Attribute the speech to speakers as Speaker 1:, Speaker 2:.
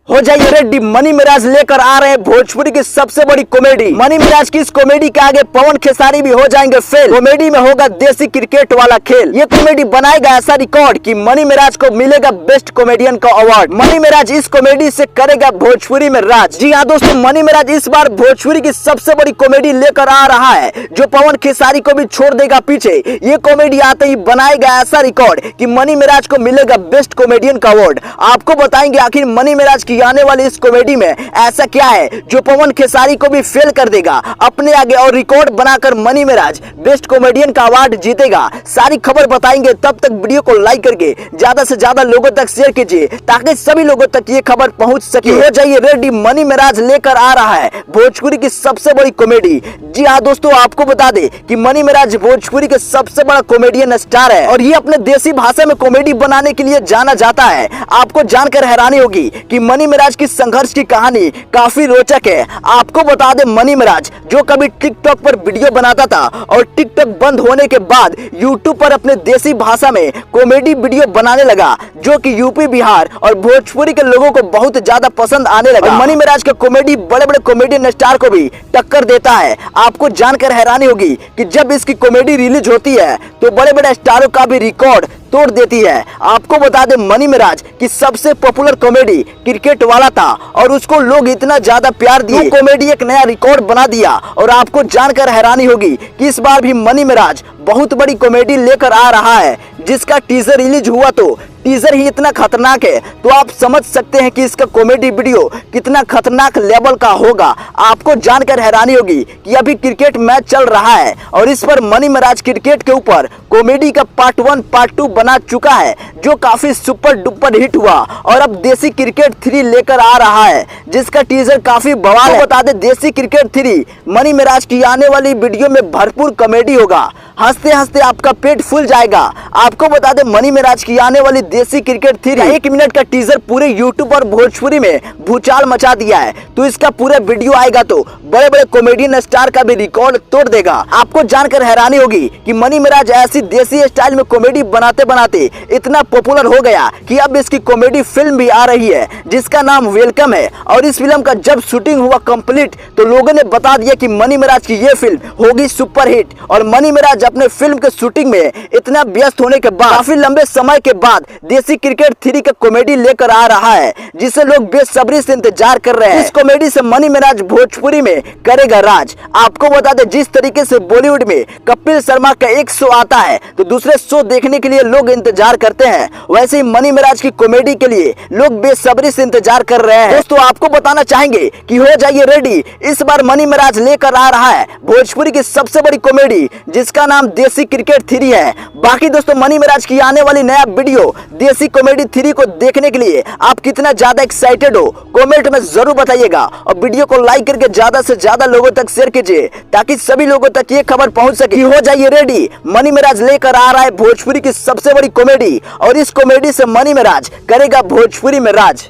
Speaker 1: हो जाइए ready, money Miraj लेकर आ रहे हैं भोजपुरी की सबसे बड़ी कॉमेडी। मनी मिराज की इस कॉमेडी के आगे पवन खेसारी भी हो जाएंगे फेल। कॉमेडी में होगा देसी क्रिकेट वाला खेल। ये कॉमेडी बनाएगा ऐसा रिकॉर्ड कि मनी मिराज को मिलेगा बेस्ट कॉमेडियन का अवार्ड। मनी मिराज इस कॉमेडी से करेगा भोजपुरी में राज। जी हाँ दोस्तों, मनी मिराज इस बार भोजपुरी की सबसे बड़ी कॉमेडी लेकर आ रहा है जो पवन खेसारी को भी छोड़ देगा पीछे। ये कॉमेडी आते ही बनाएगा ऐसा रिकॉर्ड कि मनी मिराज को मिलेगा बेस्ट कॉमेडियन का अवार्ड। आपको बताएंगे आखिर मनी मिराज की आने वाली इस कॉमेडी में ऐसा क्या है जो पवन खेसारी को भी फेल कर देगा अपने आगे और रिकॉर्ड बनाकर मनी मिराज बेस्ट कॉमेडियन का अवार्ड जीतेगा। सारी खबर बताएंगे, तब तक वीडियो को लाइक करके ज्यादा से ज्यादा लोगों तक शेयर कीजिए ताकि सभी लोगों तक ये खबर पहुंच सके। हो जाइए रेडी, मनी मिराज लेकर आ रहा है भोजपुरी की सबसे बड़ी कॉमेडी। जी हाँ दोस्तों, आपको बता दे कि मनी मिराज भोजपुरी के सबसे बड़ा कॉमेडियन स्टार है और ये अपने देसी भाषा में कॉमेडी बनाने के लिए जाना जाता है। आपको जानकर हैरानी होगी कि मनी मिराज की संघर्ष की कहानी काफी रोचक है। आपको बता दे, मनी मिराज जो कभी टिकटॉक पर वीडियो बनाता था और टिकटॉक बंद होने के बाद यूट्यूब पर अपने देसी भाषा में कॉमेडी वीडियो बनाने लगा जो कि यूपी, बिहार और भोजपुरी के लोगों को बहुत ज्यादा पसंद आने लगा। मनी मिराज का कॉमेडी बड़े बड़े कॉमेडियन स्टार को भी टक्कर देता है। आपको जानकर हैरानी होगी कि जब इसकी कॉमेडी रिलीज होती है तो बड़े बड़े स्टारों का भी रिकॉर्ड तोड़ देती है। आपको बता दें, मनी मिराज की सबसे पॉपुलर कॉमेडी क्रिकेट वाला था और उसको लोग इतना ज्यादा प्यार दिए, कॉमेडी एक नया रिकॉर्ड बना दिया। और आपको जानकर हैरानी होगी कि इस बार भी मनी मिराज बहुत बड़ी कॉमेडी लेकर आ रहा है जिसका टीजर रिलीज हुआ तो टीजर ही इतना खतरनाक है तो आप समझ सकते हैं कि इसका कॉमेडी वीडियो कितना खतरनाक लेवल का होगा। आपको जानकर हैरानी होगी कि अभी क्रिकेट मैच चल रहा है और इस पर मनी मिराज क्रिकेट के ऊपर कॉमेडी का पार्ट 1 पार्ट 2 बना चुका है जो काफी सुपर डुपर हिट हुआ और अब देसी क्रिकेट 3 लेकर आ रहा है जिसका टीजर काफी बवाल है। बता दे, देसी क्रिकेट 3 मनी मिराज की आने वाली वीडियो में भरपूर कॉमेडी होगा। हंसते हंसते आपका पेट फूल जाएगा। आपको बता दे, मनी मिराज की आने वाली देसी क्रिकेट 3 1 मिनट का टीजर पूरे यूट्यूब और भोजपुरी में भूचाल मचा दिया है तो इसका पूरा वीडियो आएगा तो बड़े बड़े कॉमेडियन स्टार का भी रिकॉर्ड तोड़ देगा। आपको जानकर हैरानी होगी कि मनी मिराज ऐसी देसी स्टाइल में कॉमेडी बनाते बनाते इतना पॉपुलर हो गया कि अब इसकी कॉमेडी फिल्म भी आ रही है जिसका नाम वेलकम है। और इस फिल्म का जब शूटिंग हुआ कंप्लीट तो लोगों ने बता दिया कि मनी मिराज की ये फिल्म होगी सुपर हिट। और मनी मिराज अपने फिल्म के शूटिंग में इतना व्यस्त होने के बाद काफी लंबे समय के बाद देसी क्रिकेट 3 का कॉमेडी लेकर आ रहा है जिसे लोग बेसब्री से इंतजार कर रहे हैं। इस कॉमेडी से मनी मिराज भोजपुरी में करेगा राज। आपको बता दें, जिस तरीके से बॉलीवुड में कपिल शर्मा का एक शो आता है तो दूसरे शो देखने के लिए लोग इंतजार करते हैं, वैसे ही मनी मिराज की कॉमेडी के लिए लोग बेसब्री से इंतजार कर रहे हैं। दोस्तों, आपको बताना चाहेंगे कि हो जाइए रेडी, इस बार मनी मिराज लेकर आ रहा है भोजपुरी की सबसे बड़ी कॉमेडी जिसका नाम देसी क्रिकेट 3 है। बाकी दोस्तों, मनी मिराज की आने वाली नया वीडियो देसी कॉमेडी 3 को देखने के लिए आप कितना ज्यादा एक्साइटेड हो कमेंट में जरूर बताइएगा और वीडियो को लाइक करके ज्यादा से ज्यादा लोगों तक शेयर कीजिए ताकि सभी लोगों तक ये खबर पहुंच सके। हो जाइए रेडी, मनी मिराज लेकर आ रहा है भोजपुरी की सबसे बड़ी कॉमेडी और इस कॉमेडी से मनी मिराज करेगा भोजपुरी में राज।